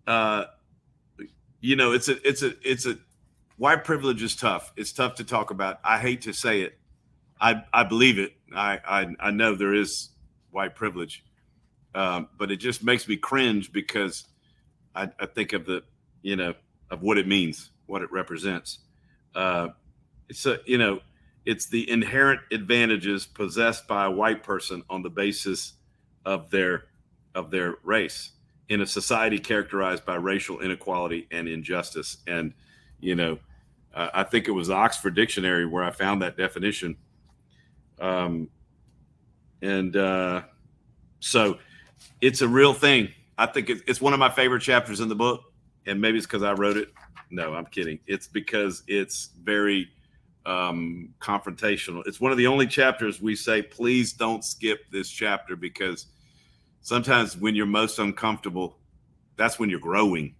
uh, it's a white privilege is tough. It's tough to talk about. I hate to say it. I believe it. I know there is white privilege, but it just makes me cringe because I think of of what it means, what it represents. Uh, it's a you know it's the inherent advantages possessed by a white person on the basis of their race in a society characterized by racial inequality and injustice. And you know, I think it was the Oxford Dictionary where I found that definition. Um, and so it's a real thing. I think it's one of my favorite chapters in the book, and maybe it's because I wrote it. No, I'm kidding. It's because it's very confrontational. It's one of the only chapters we say, please don't skip this chapter, because sometimes when you're most uncomfortable, that's when you're growing.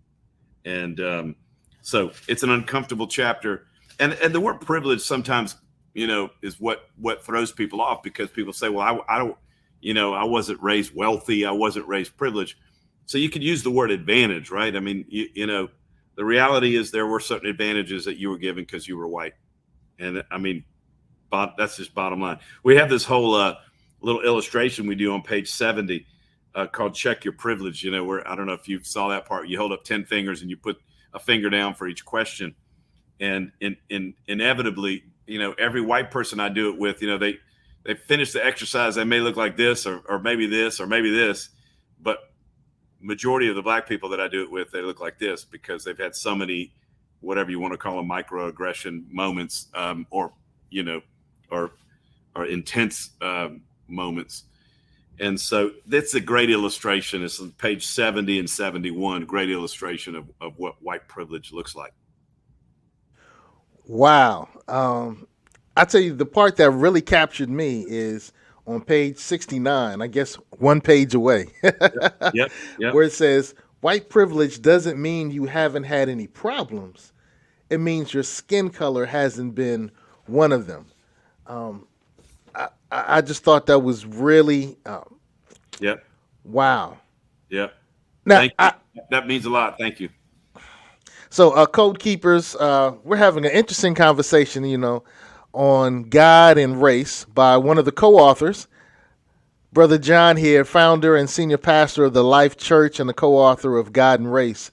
And so it's an uncomfortable chapter. And the word privilege sometimes, is what throws people off, because people say, well, I don't, I wasn't raised wealthy. I wasn't raised privileged. So you could use the word advantage, right? I mean, the reality is there were certain advantages that you were given because you were white. And I mean, that's just bottom line. We have this whole little illustration we do on page 70 called Check Your Privilege, where, I don't know if you saw that part, you hold up 10 fingers and you put a finger down for each question. And inevitably, every white person I do it with, they finish the exercise. They may look like this, or maybe this, or maybe this, but majority of the black people that I do it with, they look like this, because they've had so many, whatever you want to call them, microaggression moments, or intense moments. And so that's a great illustration. It's on page 70 and 71, great illustration of what white privilege looks like. Wow. I tell you, the part that really captured me is on page 69, I guess one page away, Yep. Yep. where it says, white privilege doesn't mean you haven't had any problems. It means your skin color hasn't been one of them. Um, I just thought that was really Yep. wow. Yep. Now, Thank you. That means a lot. Thank you. Code Keepers, we're having an interesting conversation, on God and race by one of the co-authors, Brother John here, founder and senior pastor of the Life Church and the co-author of God and Race.